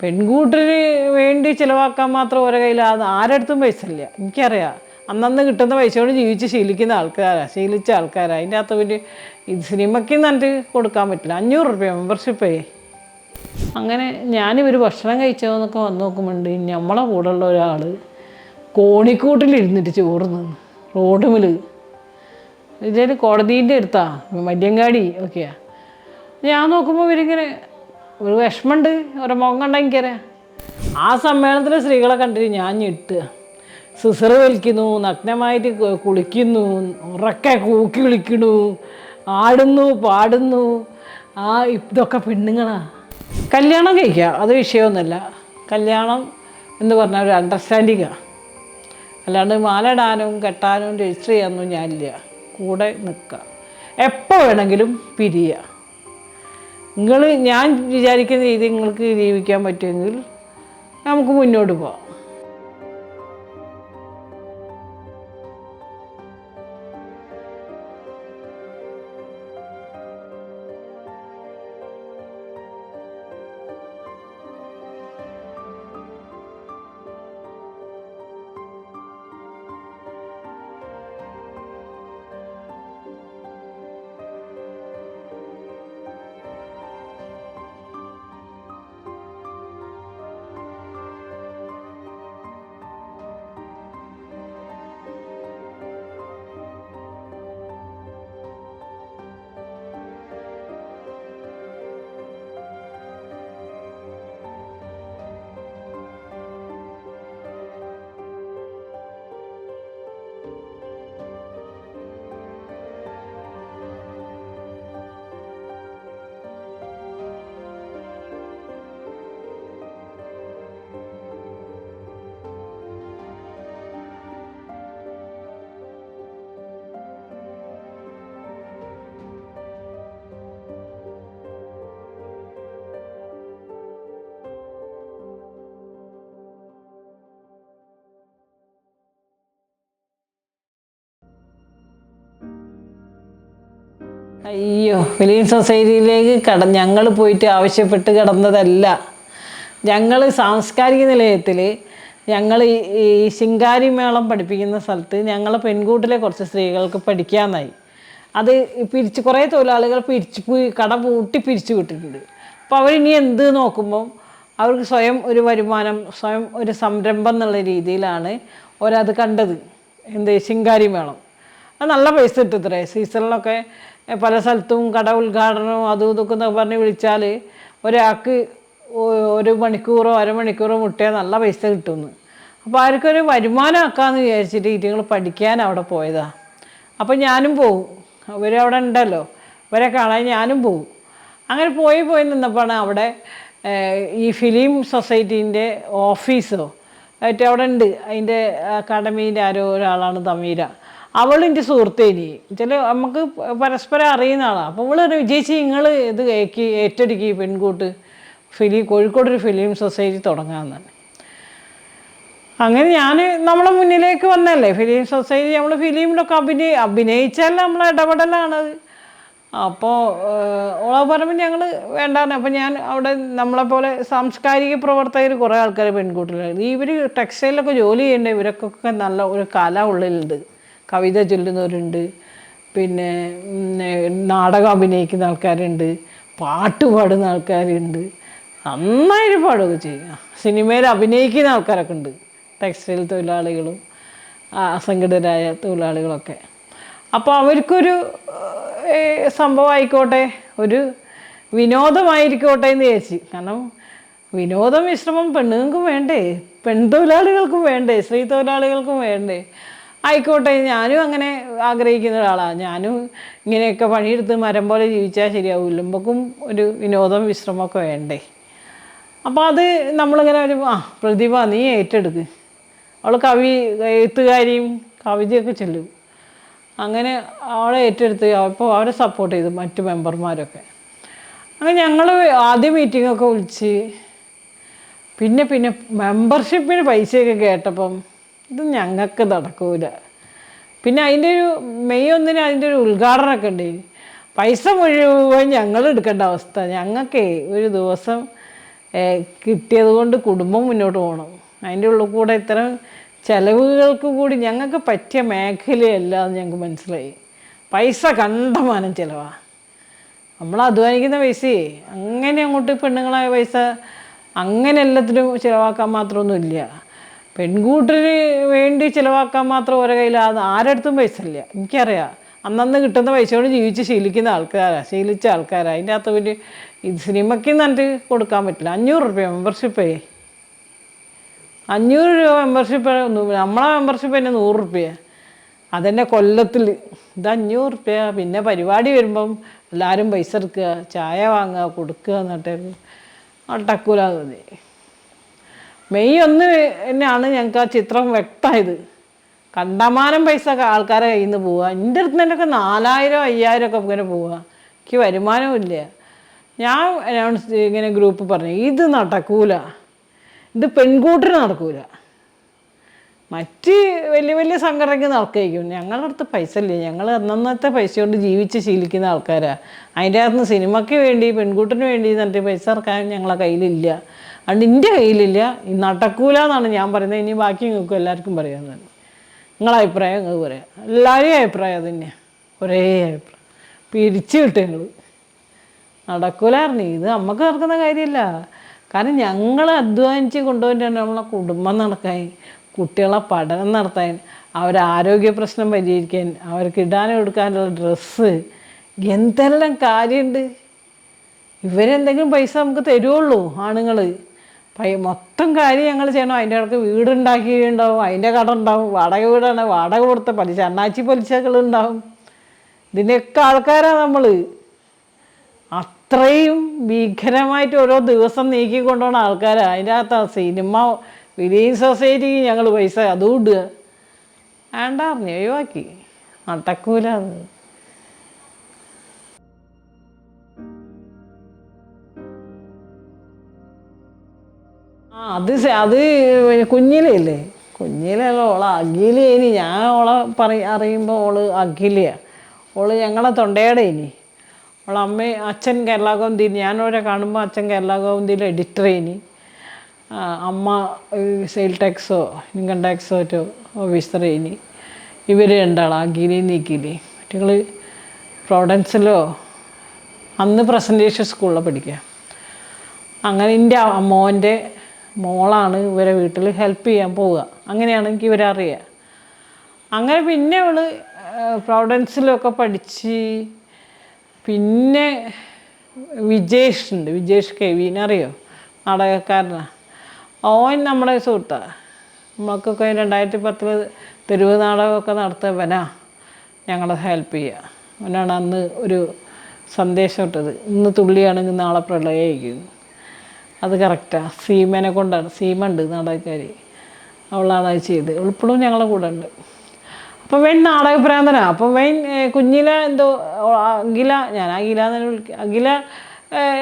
പെൺകൂട്ടിന് വേണ്ടി ചിലവാക്കാൻ മാത്രം ഓരോ കയ്യിൽ ആരടുത്തും പൈസ ഇല്ല. എനിക്കറിയാം, അന്നന്ന് കിട്ടുന്ന പൈസ കൊണ്ട് ജീവിച്ച് ശീലിച്ച ആൾക്കാരാണ്. അതിൻ്റെ അകത്ത് പിന്നെ ഇത് സിനിമയ്ക്ക് എന്നിട്ട് കൊടുക്കാൻ പറ്റില്ല. 500 രൂപ മെമ്പർഷിപ്പേ. അങ്ങനെ ഞാനിവർ ഭക്ഷണം കഴിച്ചതെന്നൊക്കെ വന്ന് നോക്കുമ്പോണ്ട് നമ്മളെ കൂടെ ഉള്ള ഒരാൾ കോണിക്കൂട്ടിലിരുന്നിട്ട് ചോറ് നിന്ന് റോഡുമിൽ. ഇതിൽ കോടതീൻ്റെ അടുത്താ, മദ്യങ്കാടി ഒക്കെയാണ്. ഞാൻ നോക്കുമ്പോൾ ഇവരിങ്ങനെ ഒരു വിഷമമുണ്ട്, ഒരു മുഖം കണ്ടാൽ എനിക്കറിയാം. ആ സമ്മേളനത്തിൽ സ്ത്രീകളെ കണ്ടിട്ട് ഞാൻ ഞെട്ടുക. സിസറ് വലിക്കുന്നു, നഗ്നമായിട്ട് കുളിക്കുന്നു, ഉറക്കെ കൂക്കി വിളിക്കുന്നു, ആടുന്നു പാടുന്നു. ഇതൊക്കെ പെണ്ണുങ്ങളാണ്. കല്യാണം കഴിക്കുക അത് വിഷയമൊന്നുമല്ല. കല്യാണം എന്ന് പറഞ്ഞാൽ ഒരു അണ്ടർസ്റ്റാൻഡിങ്ങാണ്. അല്ലാണ്ട് മാലയിടാനും കെട്ടാനും രജിസ്റ്റർ ചെയ്യാനൊന്നും ഞാനില്ല. കൂടെ നിൽക്കുക, എപ്പോൾ വേണമെങ്കിലും പിരിയുക. ഞാൻ വിചാരിക്കുന്ന രീതി നിങ്ങൾക്ക് ജീവിക്കാൻ പറ്റുമെങ്കിൽ നമുക്ക് മുന്നോട്ട് പോകാം. അയ്യോ, ഫിലിം സൊസൈറ്റിയിലേക്ക് ഞങ്ങൾ പോയിട്ട് ആവശ്യപ്പെട്ട് കിടന്നതല്ല. ഞങ്ങൾ സാംസ്കാരിക നിലയത്തിൽ ഞങ്ങൾ ഈ ശിങ്കാരിമേളം പഠിപ്പിക്കുന്ന സ്ഥലത്ത് ഞങ്ങളെ പെൺകൂട്ടിലെ കുറച്ച് സ്ത്രീകൾക്ക് പഠിക്കാമെന്നായി. അത് കുറേ തൊഴിലാളികൾ കട പൂട്ടി പിരിച്ചു വിട്ടിട്ടുണ്ട്. അപ്പോൾ അവരിനി എന്ത് നോക്കുമ്പം അവർക്ക് സ്വയം ഒരു വരുമാനം, സ്വയം ഒരു സംരംഭം എന്നുള്ള രീതിയിലാണ് അവരത് കണ്ടത്. ശിങ്കാരിമേളം അത് നല്ല പൈസ കിട്ടുത്രേ. സീസണിലൊക്കെ പല സ്ഥലത്തും കട ഉദ്ഘാടനവും അതും ഇതൊക്കെ എന്നൊക്കെ പറഞ്ഞ് വിളിച്ചാൽ ഒരാൾക്ക് 1 മണിക്കൂറോ അരമണിക്കൂറോ മുട്ടിയാൽ നല്ല പൈസ കിട്ടുമെന്ന്. അപ്പോൾ ആർക്കൊരു വരുമാനമാക്കാമെന്ന് വിചാരിച്ചിട്ട് ഇതുങ്ങൾ പഠിക്കാൻ അവിടെ പോയതാണ്. അപ്പോൾ ഞാനും പോകും, ഇവരവിടെ ഉണ്ടല്ലോ, ഇവരെ കാണാൻ ഞാനും പോകും. അങ്ങനെ പോയി നിന്നപ്പോഴാണ് അവിടെ ഈ ഫിലിം സൊസൈറ്റീൻ്റെ ഓഫീസോ ആയിട്ട് അവിടെ ഉണ്ട്. അതിൻ്റെ അക്കാഡമീൻ്റെ ആരോ ഒരാളാണ് തമീര. അവളിൻ്റെ സുഹൃത്തേനി നമുക്ക് പരസ്പരം അറിയുന്ന ആളാണ്. അപ്പോൾ അവൾ പറഞ്ഞു, വിജയിച്ച് നിങ്ങൾ ഇത് ഏറ്റെടുക്കി പെൺകൂട്ട് കോഴിക്കോടൊരു ഫിലിം സൊസൈറ്റി തുടങ്ങാമെന്നാണ്. അങ്ങനെ ഞാൻ നമ്മളെ മുന്നിലേക്ക് വന്നല്ലേ ഫിലിം സൊസൈറ്റി. നമ്മൾ ഫിലിമിലൊക്കെ അഭിനയിച്ചാൽ നമ്മളെ ഇടപെടലാണത്. അപ്പോൾ ഓളെ പറയുമ്പോൾ ഞങ്ങൾ വേണ്ടാന്ന്. അപ്പോൾ ഞാൻ അവിടെ നമ്മളെപ്പോലെ സാംസ്കാരിക പ്രവർത്തകർ കുറേ ആൾക്കാർ പെൺകൂട്ടിലുണ്ട്. ഇവർ ടെക്സ്റ്റൈലൊക്കെ ജോലി ചെയ്യേണ്ട ഇവർക്കൊക്കെ നല്ല ഒരു കല ഉള്ളിലുണ്ട്. കവിത ചൊല്ലുന്നവരുണ്ട്, പിന്നെ നാടകം അഭിനയിക്കുന്ന ആൾക്കാരുണ്ട്, പാട്ട് പാടുന്ന ആൾക്കാരുണ്ട്, നന്നായിട്ട് പാടുകയൊക്കെ ചെയ്യുക. സിനിമയിൽ അഭിനയിക്കുന്ന ആൾക്കാരൊക്കെ ഉണ്ട്, ടെക്സ്റ്റൈൽ തൊഴിലാളികളും അസംഘടിതരായ തൊഴിലാളികളൊക്കെ. അപ്പോൾ അവർക്കൊരു സംഭവമായിക്കോട്ടെ, ഒരു വിനോദമായിരിക്കോട്ടെ എന്ന് വിചാരിച്ച്. കാരണം വിനോദം വിശ്രമം പെണ്ണുങ്ങൾക്കും വേണ്ടേ, തൊഴിലാളികൾക്കും വേണ്ടേ, സ്ത്രീ തൊഴിലാളികൾക്കും വേണ്ടേ. ആയിക്കോട്ടെ, ഞാനും അങ്ങനെ ആഗ്രഹിക്കുന്ന ഒരാളാണ്. ഞാനും ഇങ്ങനെയൊക്കെ പണിയെടുത്ത് മരം പോലെ ജീവിച്ചാൽ ശരിയാവില്ല. നമുക്കും ഒരു വിനോദം വിശ്രമമൊക്കെ വേണ്ടേ. അപ്പോൾ അത് നമ്മളിങ്ങനെ ഒരു പ്രതിഭ നീ ഏറ്റെടുക്ക്. അവൾ എഴുത്തുകാരിയും കവിതയൊക്കെ ചൊല്ലും. അങ്ങനെ അവളെ ഏറ്റെടുത്ത് അപ്പോൾ അവരെ സപ്പോർട്ട് ചെയ്തു മറ്റു മെമ്പർമാരൊക്കെ. അങ്ങനെ ഞങ്ങൾ ആദ്യ മീറ്റിങ്ങൊക്കെ വിളിച്ച് പിന്നെ മെമ്പർഷിപ്പിന് പൈസയൊക്കെ കേട്ടപ്പം ഇത് ഞങ്ങൾക്ക് നടക്കൂല. പിന്നെ അതിൻ്റെ ഒരു മെയ് 1 അതിൻ്റെ ഒരു ഉദ്ഘാടനമൊക്കെ ഉണ്ട്. പൈസ മുഴുവൻ ഞങ്ങൾ എടുക്കേണ്ട അവസ്ഥ. ഞങ്ങൾക്ക് ഒരു ദിവസം കിട്ടിയത് കൊണ്ട് കുടുംബം മുന്നോട്ട് പോകണം. അതിൻ്റെ ഉള്ളിൽ കൂടെ ഇത്തരം ചിലവുകൾക്ക് കൂടി ഞങ്ങൾക്ക് പറ്റിയ മേഖലയല്ല എന്ന് ഞങ്ങൾക്ക് മനസ്സിലായി. പൈസ കണ്ടമാനം ചിലവാണ്. നമ്മൾ അധ്വാനിക്കുന്ന പൈസയെ അങ്ങനെ അങ്ങോട്ട് പെണ്ണുങ്ങളായ പൈസ അങ്ങനെ എല്ലാത്തിനും ചിലവാക്കാൻ മാത്രമൊന്നുമില്ല. പെൺകൂട്ടിന് വേണ്ടി ചിലവാക്കാൻ മാത്രം ഓരോ കയ്യിൽ ആരടുത്തും പൈസ ഇല്ല. എനിക്കറിയാം. അന്നന്ന് കിട്ടുന്ന പൈസ കൊണ്ട് ജീവിച്ച് ശീലിക്കുന്ന ആൾക്കാരാണ്, ശീലിച്ച ആൾക്കാരാണ്. അതിൻ്റെ അകത്ത് വലിയ ഇത് സിനിമയ്ക്ക് എന്നിട്ട് കൊടുക്കാൻ പറ്റില്ല. 500 രൂപ മെമ്പർഷിപ്പേ, 500 രൂപ മെമ്പർഷിപ്പ്. നമ്മളെ മെമ്പർഷിപ്പ് തന്നെ 100 രൂപയാണ്. അതെന്നെ കൊല്ലത്തിൽ. ഇത് 500 രൂപ. പിന്നെ പരിപാടി വരുമ്പം എല്ലാവരും പൈസ എടുക്കുക, ചായ വാങ്ങുക, കൊടുക്കുക എന്നിട്ട് അട്ടക്കൂല. തോന്നി മെയ് 1 തന്നെയാണ് ഞങ്ങൾക്ക് ആ ചിത്രം വ്യക്തമായത്. കണ്ടമാനം പൈസ ആൾക്കാരെ കയ്യിൽ നിന്ന് പോവുക. എൻ്റെ അടുത്ത് നിന്നൊക്കെ 4000 5000 ഒക്കെ ഇങ്ങനെ പോവുക. എനിക്ക് വരുമാനവും ഇല്ല. ഞാൻ ഇങ്ങനെ ഗ്രൂപ്പ് പറഞ്ഞു, ഇത് നടക്കൂല, ഇത് പെൺകൂട്ടിന് നടക്കൂല. മറ്റ് വലിയ വലിയ സംഘടനയ്ക്ക് നടക്കുകയായിരിക്കും. ഞങ്ങളുടെ അടുത്ത് പൈസ ഇല്ല. ഞങ്ങൾ അന്നന്നത്തെ പൈസ കൊണ്ട് ജീവിച്ച് ശീലിക്കുന്ന ആൾക്കാരാണ്. അതിൻ്റെ അകത്ത് നിന്ന് സിനിമയ്ക്ക് വേണ്ടി പെൺകൂട്ടിന് വേണ്ടി എന്നിട്ട് പൈസ ഇറക്കാൻ ഞങ്ങളെ കയ്യിലില്ല. അതുകൊണ്ട് എൻ്റെ കയ്യിലില്ല, ഈ നടക്കൂല എന്നാണ് ഞാൻ പറയുന്നത്. ഇനി ബാക്കി നിങ്ങൾക്കും എല്ലാവർക്കും പറയാമെന്നാണ്. നിങ്ങളെ അഭിപ്രായം നിങ്ങൾക്ക് പറയാം. എല്ലാവരെയും അഭിപ്രായം അത് തന്നെയാണ്, ഒരേ അഭിപ്രായം. പിരിച്ചു കിട്ടും ഞങ്ങൾ. നടക്കൂലായിരുന്നു. ഇത് നമുക്ക് നടക്കുന്ന കാര്യമില്ല. കാരണം ഞങ്ങൾ അധ്വാനിച്ച് കൊണ്ടുപോയിട്ടാണ് നമ്മളെ കുടുംബം നടക്കാൻ, കുട്ടികളെ പഠനം നടത്താൻ, അവരെ ആരോഗ്യ പ്രശ്നം പരിഹരിക്കാൻ, അവർക്ക് ഇടാനും എടുക്കാനുള്ള ഡ്രസ്സ്, എന്തെല്ലാം കാര്യമുണ്ട്. ഇവരെന്തെങ്കിലും പൈസ നമുക്ക് തരുള്ളൂ ആണുങ്ങൾ. മൊത്തം കാര്യം ഞങ്ങൾ ചെയ്യണം. അതിൻ്റെ ഇടയ്ക്ക് വീടുണ്ടാക്കിയിട്ടുണ്ടാവും, അതിൻ്റെ കട ഉണ്ടാവും, വാടക വീടാണ്, വാടക കൊടുത്ത പലിശ, അണ്ണാച്ചി പലിശകളുണ്ടാവും. ഇതിൻ്റെയൊക്കെ ആൾക്കാരാണ് നമ്മൾ. അത്രയും ഭീകരമായിട്ട് ഓരോ ദിവസം നീക്കിക്കൊണ്ടുപോകുന്ന ആൾക്കാരാണ്. അതിൻ്റെ അകത്ത് സിനിമ വിലീൻ സൊസൈറ്റിക്ക് ഞങ്ങൾ പൈസ അതും ഇടുക. വേണ്ട പറഞ്ഞു, ഒഴിവാക്കി. നടക്കൂല. അത് കുഞ്ഞിലല്ലേ, കുഞ്ഞിലല്ല. അഖിലേനി. ഞാൻ അറിയുമ്പോൾ ഓള് അഖിലയാണ്. ഓള് ഞങ്ങളെ തൊണ്ടയുടെ ഇനി. അമ്മ അച്ഛൻ കേരള കൗമുദിയിൽ, ഞാനവരെ കാണുമ്പോൾ അച്ഛൻ കേരള കൗമുദിയിൽ എഡിറ്റർ ഇനി, അമ്മ സെയിൽ ടാക്സോ ഇൻകം ടാക്സോ മറ്റോ ഓഫീസർ ഇനി. ഇവർ രണ്ടാളാണ്, അഖിലയും നീക്കിയില്ലേ. മറ്റുകൾ പ്രോവിഡൻസിലോ അന്ന് പ്രസൻറ്റേഷൻ സ്കൂളിൽ പഠിക്കുക. അങ്ങനെ എൻ്റെ മോൻ്റെ മോളാണ് ഇവരെ വീട്ടിൽ ഹെൽപ്പ് ചെയ്യാൻ പോവുക. അങ്ങനെയാണ് എനിക്ക് ഇവരെ അറിയുക. അങ്ങനെ പിന്നെ അവൾ പ്രോവിഡൻസിലൊക്കെ പഠിച്ച്, പിന്നെ വിജേഷ് ഉണ്ട്, വിജേഷ് KV അറിയോ, നാടകക്കാരനാണ്. ഓൻ നമ്മുടെ സുഹൃത്താണ്. നമുക്കൊക്കെ 2010 തെരുവ് നാടകമൊക്കെ നടത്തിയവനാ ഞങ്ങളെ ഹെൽപ്പ് ചെയ്യുക. അവനാണ് അന്ന് ഒരു സന്ദേശം ഇട്ടത്, ഇന്ന് തുള്ളിയാണെങ്കിൽ നാളെ പ്രളയമായിരിക്കും. അത് കറക്റ്റാണ്. സീമനെ കൊണ്ടാണ്. സീമ ഉണ്ട് നാടകക്കാരി, അവളാണ് അത് ചെയ്ത്. ഇപ്പോഴും ഞങ്ങളെ കൂടെ ഉണ്ട്. അപ്പോൾ വെൻ നാടകഭ്രാന്തനാണ്. അപ്പോൾ വെൻ കുഞ്ഞിലെ എന്തോ അഖില, ഞാൻ അഖില എന്ന് വിളിക്കുക, അഖില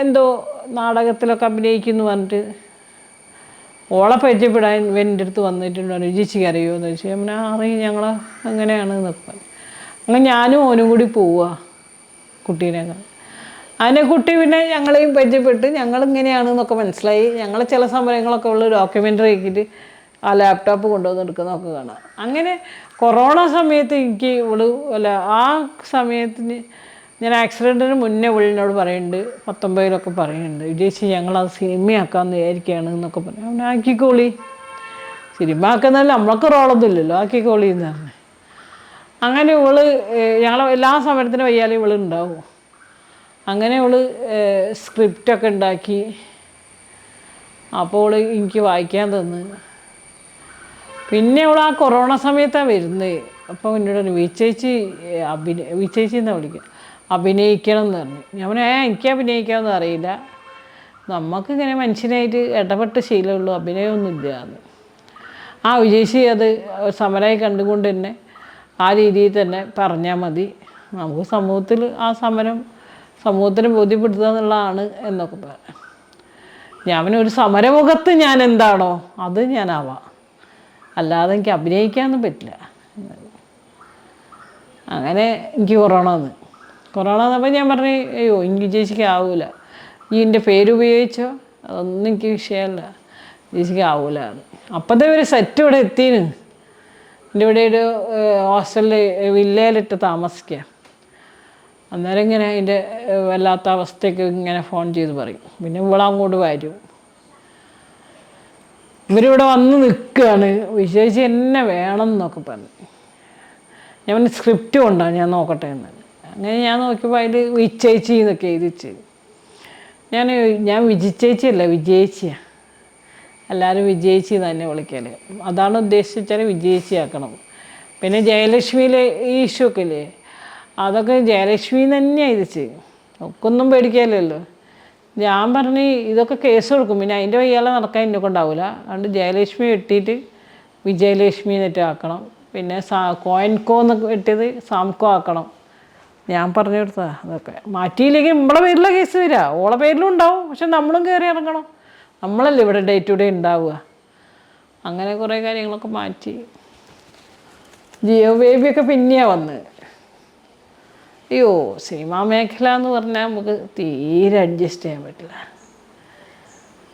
എന്തോ നാടകത്തിലൊക്കെ അഭിനയിക്കുന്നു പറഞ്ഞിട്ട് ഓളെ പരിചയപ്പെടാൻ എൻ്റെ അടുത്ത് വന്നിട്ടുണ്ടോ, ചേച്ചിക്ക് അറിയുമോ എന്ന് ചോദിച്ചു. ഞാൻ അറിയും, ഞങ്ങൾ അങ്ങനെയാണ് എന്നൊക്കെ. അങ്ങനെ ഞാനും ഓനും കൂടി പോവുക കുട്ടീനെ. അതിനെ കുട്ടി പിന്നെ ഞങ്ങളെയും പരിചയപ്പെട്ട് ഞങ്ങളിങ്ങനെയാണെന്നൊക്കെ മനസ്സിലായി. ഞങ്ങൾ ചില സമയങ്ങളൊക്കെ ഉള്ള ഡോക്യുമെൻ്ററി ആക്കിയിട്ട് ആ ലാപ്ടോപ്പ് കൊണ്ടുവന്ന് എടുക്കുന്നതൊക്കെ കാണാം. അങ്ങനെ കൊറോണ സമയത്ത് എനിക്ക് ആ സമയത്തിന് ഞാൻ ആക്സിഡൻറ്റിന് മുന്നേ ഇവളിനോട് പറയുന്നുണ്ട്, 19 പറയുന്നുണ്ട്, വിജയിച്ച് ഞങ്ങളത് സിനിമയാക്കാമെന്ന് വിചാരിക്കുകയാണ് എന്നൊക്കെ പറയും. അവനെ ആക്കിക്കോളി, സിനിമ ആക്കുന്നതല്ല, നമ്മൾക്ക് റോളൊന്നും ഇല്ലല്ലോ, ആക്കിക്കോളി എന്ന് പറഞ്ഞു. അങ്ങനെ ഞങ്ങൾ എല്ലാ സമരത്തിനും വയ്യാലും ഉണ്ടാവും. അങ്ങനെ സ്ക്രിപ്റ്റൊക്കെ ഉണ്ടാക്കി. അപ്പോൾ എനിക്ക് വായിക്കാൻ തന്ന്. പിന്നെ ആ കൊറോണ സമയത്താണ് വരുന്നത്. അപ്പോൾ എന്നോട് വിജയിച്ച് വിജയിച്ച് എന്നാണ് വിളിക്കുക, അഭിനയിക്കണം എന്ന് പറഞ്ഞു. ഞാൻ പറഞ്ഞു, എനിക്ക് അഭിനയിക്കാമെന്ന് അറിയില്ല, നമുക്കിങ്ങനെ മനുഷ്യനായിട്ട് ഇടപെട്ട് ശീലമുള്ളൂ, അഭിനയമൊന്നുമില്ല എന്ന്. വിജയിച്ച് അത് സമരമായി കണ്ടുകൊണ്ട് തന്നെ ആ രീതിയിൽ തന്നെ പറഞ്ഞാൽ മതി, നമുക്ക് സമൂഹത്തിൽ ആ സമരം സമൂഹത്തിന് ബോധ്യപ്പെടുത്തുക എന്നുള്ളതാണ് എന്നൊക്കെ പറഞ്ഞു. ഞാൻ ഒരു സമരമുഖത്ത് ഞാൻ എന്താണോ അത് ഞാനാവാം, അല്ലാതെ എനിക്ക് അഭിനയിക്കാനൊന്നും പറ്റില്ല. അങ്ങനെ എനിക്ക് കൊറോണ വന്നപ്പോൾ ഞാൻ പറഞ്ഞു, അയ്യോ എനിക്ക് ചേച്ചിക്ക് ആവില്ല, ഈ എൻ്റെ പേരുപയോഗിച്ചോ അതൊന്നും എനിക്ക് വിഷയമല്ല, ചേച്ചിക്ക് ആവൂല. അപ്പോഴത്തെ ഒരു സെറ്റ് ഇവിടെ എത്തിന്. എൻ്റെ ഇവിടെ ഒരു ഹോസ്റ്റലിൽ വില്ലയിലിട്ട് താമസിക്കുക. അന്നേരം ഇങ്ങനെ അതിൻ്റെ വല്ലാത്ത അവസ്ഥയ്ക്ക് ഇങ്ങനെ ഫോൺ ചെയ്ത് പറയും. പിന്നെ ഇവിടെ അങ്ങോട്ട് വരും. ഇവരിവിടെ വന്ന് നിൽക്കുകയാണ്, വിശേഷിച്ച് എന്നെ വേണം എന്നൊക്കെ പറഞ്ഞു. ഞാൻ പിന്നെ സ്ക്രിപ്റ്റ് കൊണ്ടാണ്, ഞാൻ നോക്കട്ടെ എന്ന്. അങ്ങനെ ഞാൻ നോക്കിയപ്പോൾ അതിൽ വിജയിച്ചി എന്നൊക്കെ എഴുതിച്ച്. ഞാൻ വിജിച്ചേച്ചിയല്ല, വിജയിച്ചിയാണ്. എല്ലാവരും വിജയിച്ചി തന്നെ വിളിക്കൽ. അതാണ് ഉദ്ദേശിച്ചാൽ വിജയിച്ചിയാക്കണം. പിന്നെ ജയലക്ഷ്മിയിലെ ഈ ഇഷ്യൂ ഒക്കെ ഇല്ലേ, അതൊക്കെ ജയലക്ഷ്മി തന്നെയാണ് എഴുതിച്ച്. ഒക്കൊന്നും പേടിക്കാമല്ലോ. ഞാൻ പറഞ്ഞ് ഇതൊക്കെ കേസ് കൊടുക്കും, പിന്നെ അതിൻ്റെ വയ്യാലെ നടക്കാൻ എന്നെ കൊണ്ടാവില്ല. അതുകൊണ്ട് ജയലക്ഷ്മി വെട്ടിയിട്ട് വിജയലക്ഷ്മി എന്നിട്ട് ആക്കണം. പിന്നെ കോയിൻകോ എന്ന് വെട്ടിയത് സാംകോ ആക്കണം. ഞാൻ പറഞ്ഞു കൊടുത്തതാ. അതൊക്കെ മാറ്റിയില്ലെങ്കിൽ നമ്മളെ പേരിലെ കേസ് വരിക. ഓളെ പേരിലും ഉണ്ടാവും, പക്ഷെ നമ്മളും കയറി ഇറങ്ങണം. നമ്മളല്ലേ ഇവിടെ ഡേ ടു ഡേ ഉണ്ടാവുക. അങ്ങനെ കുറേ കാര്യങ്ങളൊക്കെ മാറ്റി. ജിയോ ബേബിയൊക്കെ പിന്നെയാണ് വന്നത്. അയ്യോ, സിനിമാ മേഖല എന്ന് പറഞ്ഞാൽ നമുക്ക് തീരെ അഡ്ജസ്റ്റ് ചെയ്യാൻ പറ്റില്ല.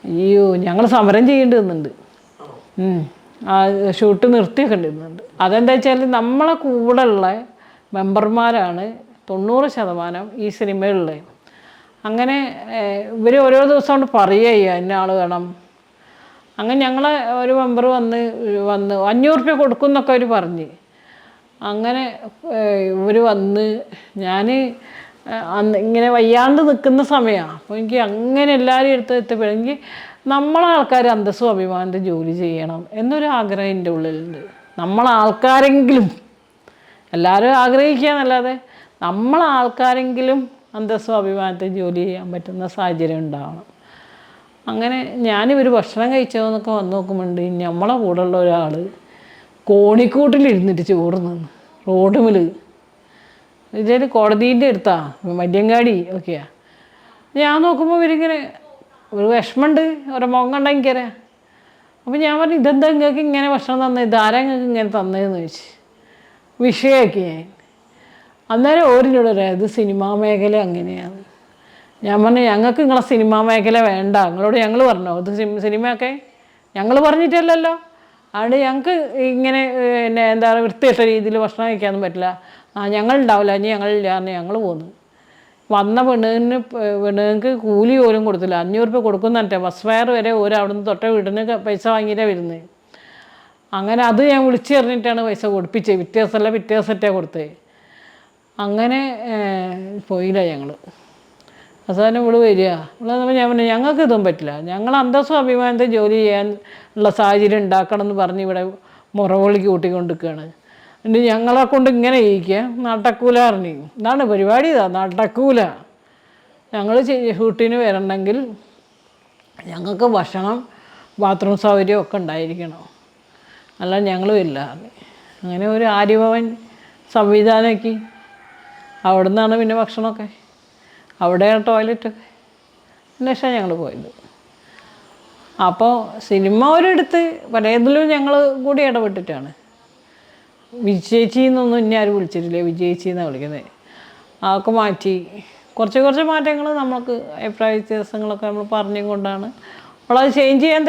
അയ്യോ, ഞങ്ങൾ സമരം ചെയ്യേണ്ടി വന്നിട്ടുണ്ട്. ഷൂട്ട് നിർത്തിയൊക്കെ ഉണ്ടിരുന്നുണ്ട്. അതെന്താ വെച്ചാൽ നമ്മളെ കൂടെയുള്ള മെമ്പർമാരാണ് 90% ഈ സിനിമയിലുള്ളത്. അങ്ങനെ ഇവർ ഓരോ ദിവസം കൊണ്ട് പറയുക ഇന്ന ആൾ വേണം. അങ്ങനെ ഞങ്ങളെ ഒരു മെമ്പർ വന്ന് 500 രൂപ കൊടുക്കും എന്നൊക്കെ അവർ പറഞ്ഞ്. അങ്ങനെ ഇവർ വന്ന് ഞാൻ അന്ന് ഇങ്ങനെ വയ്യാണ്ട് നിൽക്കുന്ന സമയമാണ്. അപ്പോൾ എനിക്ക് അങ്ങനെ എല്ലാവരും എത്തിയപ്പോഴെങ്കിൽ നമ്മളെ ആൾക്കാർ അന്തസ്സും അഭിമാനത്തെ ജോലി ചെയ്യണം എന്നൊരു ആഗ്രഹം എൻ്റെ ഉള്ളിലുണ്ട്. നമ്മളാൾക്കാരെങ്കിലും, എല്ലാവരും ആഗ്രഹിക്കുക എന്നല്ലാതെ നമ്മളാൾക്കാരെങ്കിലും അന്തസ്സും അഭിമാനത്തെ ജോലി ചെയ്യാൻ പറ്റുന്ന സാഹചര്യം ഉണ്ടാവണം. അങ്ങനെ ഞാനിവർ ഭക്ഷണം കഴിച്ചതെന്നൊക്കെ വന്ന് നോക്കുമ്പോണ്ട് നമ്മളെ കൂടെയുള്ള ഒരാൾ കോണിക്കൂട്ടിലിരുന്നിട്ട് ചോറ് നിന്ന് റോഡുമിൽ. ഇതിൽ കോടതീൻ്റെ അടുത്താ, മദ്യങ്കാടി ഒക്കെയാണ്. ഞാൻ നോക്കുമ്പോൾ ഇവരിങ്ങനെ ഒരു വിഷമമുണ്ട്, ഒരു മുഖം കണ്ടാൽ എനിക്കറിയാം. അപ്പോൾ ഞാൻ പറഞ്ഞു, ഇതെന്താ നിങ്ങൾക്ക് ഇങ്ങനെ ഭക്ഷണം തന്നത്, ഇതാരാ നിങ്ങൾക്ക് ഇങ്ങനെ തന്നതെന്ന് ചോദിച്ചു. വിഷയമാക്കി ഞാൻ. അന്നേരം ഓരിനോട് പറയാം, ഇത് സിനിമാ മേഖല അങ്ങനെയാണ്. ഞാൻ പറഞ്ഞു, ഞങ്ങൾക്ക് നിങ്ങളെ സിനിമാ മേഖല വേണ്ട. നിങ്ങളോട് ഞങ്ങൾ പറഞ്ഞോ ഇത് സിനിമയൊക്കെ? ഞങ്ങൾ പറഞ്ഞിട്ടല്ലല്ലോ. അതുകൊണ്ട് ഞങ്ങൾക്ക് ഇങ്ങനെ പിന്നെ എന്താ പറയുക വൃത്തികെട്ട രീതിയിൽ ഭക്ഷണം കഴിക്കാനൊന്നും പറ്റില്ല. ഞങ്ങളുണ്ടാവില്ല, ഇനി ഞങ്ങളില്ല എന്ന് ഞങ്ങൾ പോന്നു. വന്ന പെണ്ണുങ്ങൾക്ക് കൂലി പോലും കൊടുത്തില്ല. 500 രൂപ കൊടുക്കുന്ന പറഞ്ഞിട്ട് ബസ് ഫെയർ വരെ അവിടുന്ന് തൊട്ട വീടിന് പൈസ വാങ്ങിയിട്ടാണ് വരുന്നത്. അങ്ങനെ അത് ഞാൻ വിളിച്ച് പറഞ്ഞിട്ടാണ് പൈസ കൊടുപ്പിച്ചത്. പിറ്റേ ദിവസമൊറ്റേ കൊടുത്തത്. അങ്ങനെ പോയില്ല ഞങ്ങൾ. അവസാനം ഇവിടെ വരിക. ഇവിടെ ഞാൻ പറഞ്ഞു, ഞങ്ങൾക്ക് ഇതൊന്നും പറ്റില്ല. ഞങ്ങൾ അന്തസ്സും അഭിമാനത്തെ ജോലി ചെയ്യാൻ ഉള്ള സാഹചര്യം ഉണ്ടാക്കണം എന്ന് പറഞ്ഞ് ഇവിടെ മുറവിളിക്ക് കൂട്ടിക്കൊണ്ടിരിക്കുകയാണ്. എന്നിട്ട് ഞങ്ങളെ കൊണ്ട് ഇങ്ങനെ ചെയ്യിക്കുക. നടക്കൂല പറഞ്ഞു. ഇതാണ് പരിപാടി, നടക്കൂല. ഞങ്ങൾ ഷൂട്ടിന് വരണമെങ്കിൽ ഞങ്ങൾക്ക് ഭക്ഷണം, ബാത്റൂം സൗകര്യം ഒക്കെ ഉണ്ടായിരിക്കണം, അല്ല ഞങ്ങൾ വരില്ല. അങ്ങനെ ഒരു ആര്യഭവൻ സംവിധാനമാക്കി. അവിടെ നിന്നാണ് പിന്നെ ഭക്ഷണമൊക്കെ, അവിടെയാണ് ടോയ്ലറ്റൊക്കെ. ശേഷം ഞങ്ങൾ പോയത്. അപ്പോൾ സിനിമ ഒരിടത്ത് പലതിലും ഞങ്ങൾ കൂടി ഇടപെട്ടിട്ടാണ്. വിജയിച്ചി എന്നൊന്നും ഇനി ആരും വിളിച്ചിട്ടില്ല, വിജയിച്ചി എന്നാണ് വിളിക്കുന്നത്. അതൊക്കെ മാറ്റി കുറച്ച് മാറ്റങ്ങൾ നമുക്ക് അഭിപ്രായ വ്യത്യാസങ്ങളൊക്കെ നമ്മൾ പറഞ്ഞും കൊണ്ടാണ് അവളത് ചേഞ്ച് ചെയ്യാൻ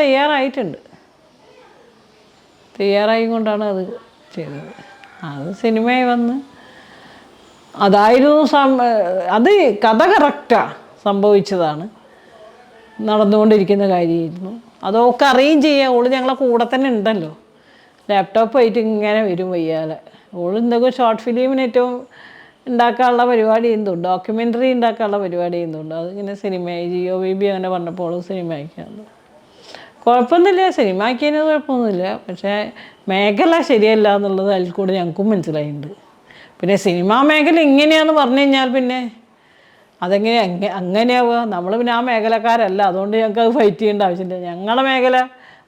തയ്യാറായി കൊണ്ടാണ് അത് ചെയ്തത്. അത് സിനിമയിൽ വന്ന് അതായിരുന്നു അത് കഥ കറക്റ്റാണ്, സംഭവിച്ചതാണ്, നടന്നുകൊണ്ടിരിക്കുന്ന കാര്യമായിരുന്നു. അതൊക്കെ അറിയുകയും ചെയ്യാം. ഓള് ഞങ്ങളെ കൂടെ തന്നെ ഉണ്ടല്ലോ. ലാപ്ടോപ്പ് ആയിട്ട് ഇങ്ങനെ വരും വയ്യാലെ. ഓള് എന്തൊക്കെ ഷോർട്ട് ഫിലിമിന് ഏറ്റവും ഉണ്ടാക്കാനുള്ള പരിപാടി ചെയ്യുന്നുണ്ട്, ഡോക്യുമെൻ്ററി ഉണ്ടാക്കാനുള്ള പരിപാടി ചെയ്യുന്നുണ്ട്. അതിങ്ങനെ സിനിമയായി ജിയോ ബേബി അങ്ങനെ പറഞ്ഞപ്പോൾ ഓള് സിനിമ ആക്കിയാണ്. കുഴപ്പമൊന്നുമില്ല, സിനിമ ആക്കിയതിന് കുഴപ്പമൊന്നുമില്ല. പക്ഷേ മേഖല ശരിയല്ല എന്നുള്ളത് അതിൽ കൂടെ ഞങ്ങൾക്കും മനസ്സിലായിട്ടുണ്ട്. പിന്നെ സിനിമാ മേഖല ഇങ്ങനെയാണെന്ന് പറഞ്ഞു കഴിഞ്ഞാൽ പിന്നെ അങ്ങനെയാവുക. നമ്മൾ പിന്നെ ആ മേഖലക്കാരല്ല, അതുകൊണ്ട് ഞങ്ങൾക്ക് അത് ഫൈറ്റ് ചെയ്യേണ്ട ആവശ്യമില്ല. ഞങ്ങളുടെ മേഖല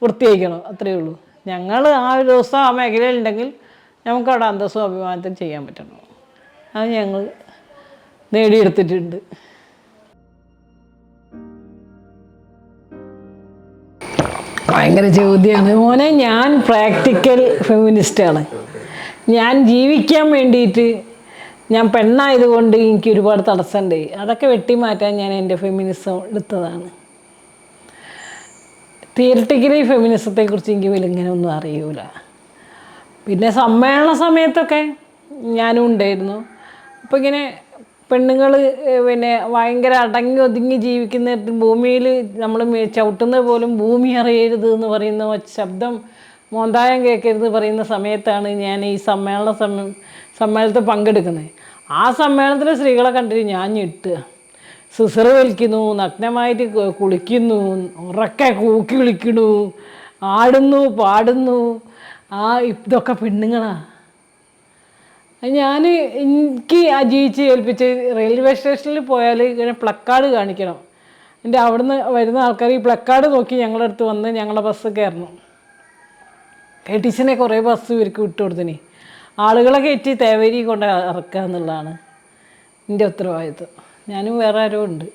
വൃത്തിയാക്കണം, അത്രയേ ഉള്ളൂ. ഞങ്ങൾ ആ ഒരു ദിവസം ആ മേഖലയിലുണ്ടെങ്കിൽ നമുക്കവിടെ അന്തസ്സും അഭിമാനത്തിൽ ചെയ്യാൻ പറ്റണം. അത് ഞങ്ങൾ നേടിയെടുത്തിട്ടുണ്ട്. ഭയങ്കര ചോദ്യമാണ് മോനെ. ഞാൻ പ്രാക്ടിക്കൽ ഫെമിനിസ്റ്റാണ്. ഞാൻ ജീവിക്കാൻ വേണ്ടിയിട്ട്, ഞാൻ പെണ്ണായതുകൊണ്ട് എനിക്ക് ഒരുപാട് തടസ്സമുണ്ട്. അതൊക്കെ വെട്ടിമാറ്റാൻ ഞാൻ എൻ്റെ ഫെമിനിസം എടുത്തതാണ്. തിയറിറ്റിക്കലി ഫെമിനിസത്തെക്കുറിച്ച് എനിക്ക് ഇങ്ങനെ ഒന്നും അറിയൂല. പിന്നെ സമ്മേളന സമയത്തൊക്കെ ഞാനും ഉണ്ടായിരുന്നു. അപ്പോൾ ഇങ്ങനെ പെണ്ണുങ്ങൾ പിന്നെ ഭയങ്കര അടങ്ങി ഒതുങ്ങി ജീവിക്കുന്ന ഭൂമിയിൽ നമ്മൾ ചവിട്ടുന്നത് പോലും ഭൂമി അറിയരുത് എന്ന് പറയുന്ന ശബ്ദം മോന്തായം കേൾക്കരുത് പറയുന്ന സമയത്താണ് ഞാൻ ഈ സമ്മേളനത്തിൽ പങ്കെടുക്കുന്നത്. ആ സമ്മേളനത്തിൽ സ്ത്രീകളെ കണ്ടിട്ട് ഞാൻ ഞെട്ടുക. സിസറ് വലിക്കുന്നു, നഗ്നമായിട്ട് കുളിക്കുന്നു, ഉറക്കെ കൂക്കി വിളിക്കുന്നു, ആടുന്നു പാടുന്നു. ഇതൊക്കെ പെണ്ണുങ്ങളാണ്. എനിക്ക് ജീവിച്ച് ഏൽപ്പിച്ച് റെയിൽവേ സ്റ്റേഷനിൽ പോയാൽ ഇങ്ങനെ പ്ലക്കാർഡ് കാണിക്കണം. എൻ്റെ അവിടുന്ന് വരുന്ന ആൾക്കാർ ഈ പ്ലക്കാർഡ് നോക്കി ഞങ്ങളുടെ അടുത്ത് വന്ന് ഞങ്ങളുടെ ബസ് കയറണം. KTCനെ കുറേ ബസ് ഇവർക്ക് വിട്ടുകൊടുത്തിന്. ആളുകളെ കയറ്റി തേവരി കൊണ്ട് ഇറക്കുക എന്നുള്ളതാണ് എൻ്റെ ഉത്തരവാദിത്വം. ഞാനും വേറെ ആരും ഉണ്ട്.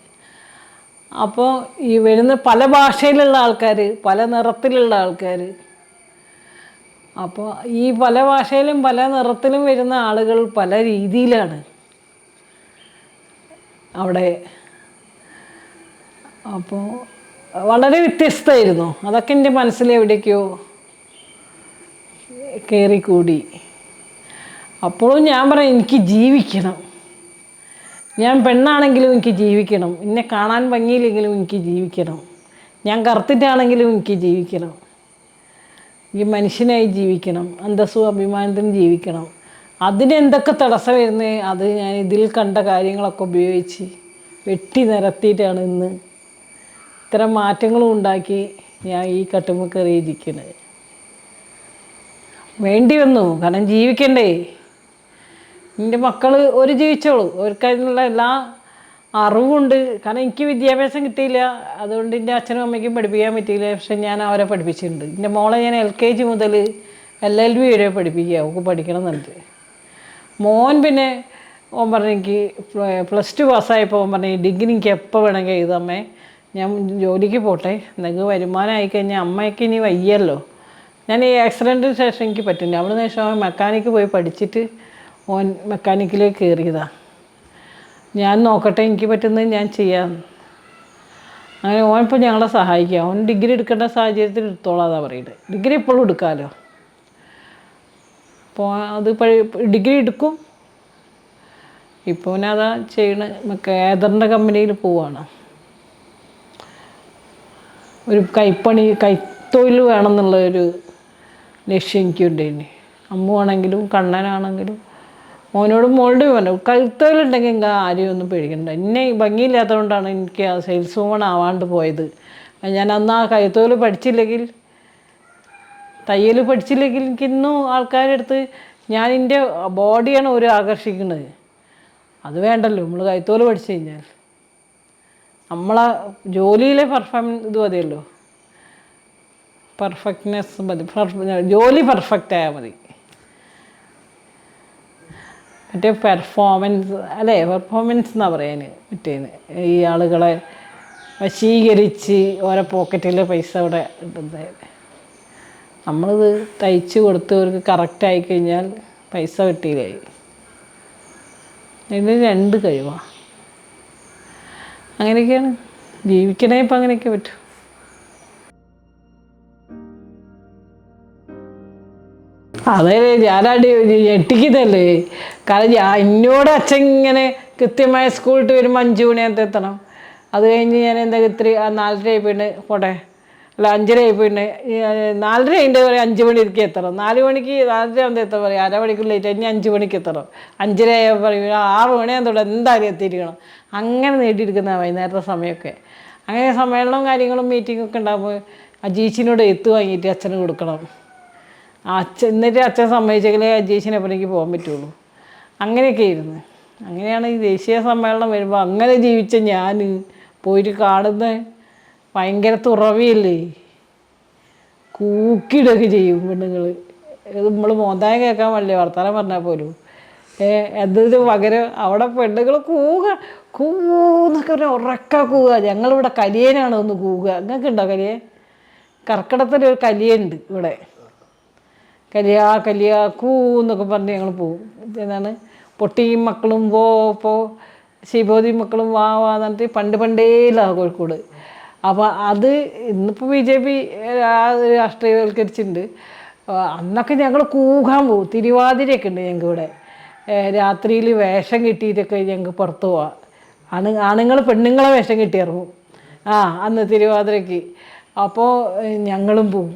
അപ്പോൾ ഈ വരുന്ന പല ഭാഷയിലുള്ള ആൾക്കാർ, പല നിറത്തിലുള്ള ആൾക്കാർ, അപ്പോൾ ഈ പല ഭാഷയിലും പല നിറത്തിലും വരുന്ന ആളുകൾ പല രീതിയിലാണ് അവിടെ. അപ്പോൾ വളരെ വ്യത്യസ്തമായിരുന്നു. അതൊക്കെ എൻ്റെ മനസ്സിൽ എവിടേക്കോ കയറിക്കൂടി. അപ്പോഴും ഞാൻ പറയും, എനിക്ക് ജീവിക്കണം. ഞാൻ പെണ്ണാണെങ്കിലും എനിക്ക് ജീവിക്കണം. എന്നെ കാണാൻ ഭംഗിയില്ലെങ്കിലും എനിക്ക് ജീവിക്കണം. ഞാൻ കറുത്തിട്ടാണെങ്കിലും എനിക്ക് ജീവിക്കണം. ഈ മനുഷ്യനായി ജീവിക്കണം, അന്തസ്സും അഭിമാനത്തിനും ജീവിക്കണം. അതിനെന്തൊക്കെ തടസ്സം വരുന്നത് അത് ഞാൻ ഇതിൽ കണ്ട കാര്യങ്ങളൊക്കെ ഉപയോഗിച്ച് വെട്ടി നിരത്തിയിട്ടാണ് ഇന്ന് ഇത്തരം മാറ്റങ്ങളും ഉണ്ടാക്കി ഞാൻ ഈ കട്ടുമ്മ കയറിയിരിക്കുന്നത്. വേണ്ടി വന്നു, കാരണം ജീവിക്കണ്ടേ. എൻ്റെ മക്കൾ ഒരു ജീവിച്ചോളൂ, അവർക്കതിനുള്ള എല്ലാ അറിവുണ്ട്. കാരണം എനിക്ക് വിദ്യാഭ്യാസം കിട്ടിയില്ല, അതുകൊണ്ട് എൻ്റെ അച്ഛനും അമ്മയ്ക്കും പഠിപ്പിക്കാൻ പറ്റിയില്ല. പക്ഷെ ഞാൻ അവരെ പഠിപ്പിച്ചിട്ടുണ്ട്. എൻ്റെ മോളെ ഞാൻ LKG മുതൽ LLB വരെ പഠിപ്പിക്കുക, അവൾക്ക് പഠിക്കണം എന്നുണ്ട്. മോൻ പിന്നെ ഓൻ പറഞ്ഞു, എനിക്ക് +2 പാസ്സായപ്പോൾ ഓൻ പറഞ്ഞു, ഡിഗ്രി എനിക്ക് എപ്പോൾ വേണമെങ്കിൽ എഴുതാമേ, ഞാൻ ജോലിക്ക് പോട്ടെ, എന്തെങ്കിലും വരുമാനം ആയിക്കഴിഞ്ഞാൽ അമ്മയ്ക്ക് ഇനി വയ്യല്ലോ. ഞാൻ ഈ ആക്സിഡൻറ്റിന് ശേഷം എനിക്ക് പറ്റില്ല. അവിടുന്ന് ശേഷം അവൻ മെക്കാനിക്ക് പോയി പഠിച്ചിട്ട് ഓൻ മെക്കാനിക്കിലേക്ക് കയറിയതാണ്. ഞാൻ നോക്കട്ടെ, എനിക്ക് പറ്റുന്നത് ഞാൻ ചെയ്യാം. അങ്ങനെ ഓൻ ഇപ്പോൾ ഞങ്ങളെ സഹായിക്കുക. ഓൻ ഡിഗ്രി എടുക്കേണ്ട സാഹചര്യത്തിൽ എടുത്തോളാതാ പറയുന്നത്. ഡിഗ്രി എപ്പോഴും എടുക്കാമല്ലോ. അപ്പോൾ അത് ഡിഗ്രി എടുക്കും. ഇപ്പോൾ ഓനതാ ചെയ്യണ. ഏതറിൻ്റെ കമ്പനിയിൽ പോവാണ്. ഒരു കൈത്തൊഴിൽ വേണമെന്നുള്ളൊരു ലക്ഷ്യം എനിക്കുണ്ടായിന്. അമ്മുവാണെങ്കിലും കണ്ണനാണെങ്കിലും മോനോടും മോളുടെ പറഞ്ഞു, കഴുത്തൊഴിലുണ്ടെങ്കിൽ എനിക്ക് ആരെയും ഒന്നും പേടിക്കണ്ട. എന്നെ ഭംഗിയില്ലാത്തതുകൊണ്ടാണ് എനിക്ക് ആ സെയിൽസ് വുമൺ ആവാണ്ട് പോയത്. ഞാൻ അന്ന് ആ കഴുത്തൊഴിൽ പഠിച്ചില്ലെങ്കിൽ, തയ്യൽ പഠിച്ചില്ലെങ്കിൽ എനിക്കിന്നും ആൾക്കാരുടെ അടുത്ത് ഞാൻ എൻ്റെ ബോഡിയാണ് ഒരു ആകർഷിക്കുന്നത്. അത് വേണ്ടല്ലോ, നമ്മൾ കഴുത്തൊഴിൽ പഠിച്ചു കഴിഞ്ഞാൽ നമ്മളെ ജോലിയിലെ ഇത് മതിയല്ലോ, പെർഫെക്റ്റ്നെസ് മതി. ജോലി പെർഫെക്റ്റ് ആയാൽ മതി. മറ്റേ പെർഫോമൻസ് എന്നാണ് പറയാൻ മറ്റേന്ന്. ഈ ആളുകളെ വശീകരിച്ച് ഓരോ പോക്കറ്റിൽ പൈസ ഇവിടെ ഇടുന്നത്. നമ്മളിത് തയ്ച്ച് കൊടുത്ത് അവർക്ക് കറക്റ്റായി കഴിഞ്ഞാൽ പൈസ കിട്ടിയില്ലായി. ഇതിന് 2 കഴിവാണ്. അങ്ങനെയൊക്കെയാണ് ജീവിക്കണേ. ഇപ്പം അങ്ങനെയൊക്കെ പറ്റും. അതെ, ഞാനടി ഞെട്ടിക്കുന്നല്ലേ. കാരണം എന്നോട് അച്ഛൻ ഇങ്ങനെ കൃത്യമായ സ്കൂളിട്ട് വരുമ്പോൾ 5 മണിയാകത്ത് എത്തണം. അത് കഴിഞ്ഞ് ഞാൻ ഇത്തിരി 4:30 പോയിട്ട് പോട്ടെ, അല്ല 5:30 പോയിട്ട് 4:30 അതിൻ്റെ 5 മണി ഇരിക്കും എത്തണം. 4 മണിക്ക് 4:30 ആകുമ്പോൾ എത്താൻ പറയും, അരമണിക്കൂർ ലേറ്റ്. ഇനി 5 മണിക്ക് എത്തണം. 5:30 ആയാൽ പറയും 6 മണിയാകുമ്പോൾ എന്തായാലും എത്തിയിരിക്കണം. അങ്ങനെ നേടിയെടുക്കുന്ന വൈകുന്നേരത്തെ സമയമൊക്കെ. അങ്ങനെ സമ്മേളനവും കാര്യങ്ങളും മീറ്റിങ്ങൊക്കെ ഉണ്ടാകുമ്പോൾ അജീഷിനോട് എത്ത് വാങ്ങിയിട്ട് അച്ഛന് കൊടുക്കണം. എന്നിട്ട് അച്ഛൻ സമ്മതിച്ചെങ്കിലേ അജീഷിനെപ്പം എനിക്ക് പോകാൻ പറ്റുള്ളൂ. അങ്ങനെയൊക്കെ ആയിരുന്നു. അങ്ങനെയാണ് ഈ ദേശീയ സമ്മേളനം വരുമ്പോൾ അങ്ങനെ ജീവിച്ച ഞാൻ പോയിട്ട് കാണുന്ന ഭയങ്കര തുറവിയല്ലേ. കൂക്കിയിടൊക്കെ ചെയ്യും പെണ്ണുങ്ങൾ. നമ്മൾ മോന്തായം കേൾക്കാൻ പാടില്ല, വർത്തമാനം പറഞ്ഞാൽ പോലും. എന്നതിന് പകരം അവിടെ പെണ്ണുങ്ങൾ കൂന്നൊക്കെ പറഞ്ഞാൽ ഉറക്ക കൂവുക. ഞങ്ങളിവിടെ കലിയനാണ് ഒന്ന് കൂവുക. നിങ്ങൾക്ക് ഉണ്ടോ കലിയൻ? കർക്കിടകത്തിലൊരു കലിയുണ്ട് ഇവിടെ. കലിയ കൂന്നൊക്കെ പറഞ്ഞ് ഞങ്ങൾ പോവും. എന്താണ് പൊട്ടിയും മക്കളും പോ ശിവോതി മക്കളും വാ എന്നിട്ട് പണ്ടേലാണ് കോഴിക്കോട്. അപ്പോൾ അത് ഇന്നിപ്പോൾ BJP രാഷ്ട്രീയവൽക്കരിച്ചിട്ടുണ്ട്. അന്നൊക്കെ ഞങ്ങൾ കൂകാൻ പോകും. തിരുവാതിരയൊക്കെ ഉണ്ട് ഞങ്ങൾക്ക് ഇവിടെ. രാത്രിയിൽ വേഷം കിട്ടിയിട്ടൊക്കെ ഞങ്ങൾക്ക് പുറത്ത് പോവാം. ആണുങ്ങൾ പെണ്ണുങ്ങളെ വേഷം കിട്ടിയിറങ്ങും. അന്ന് തിരുവാതിരയ്ക്ക്. അപ്പോൾ ഞങ്ങളും പോവും.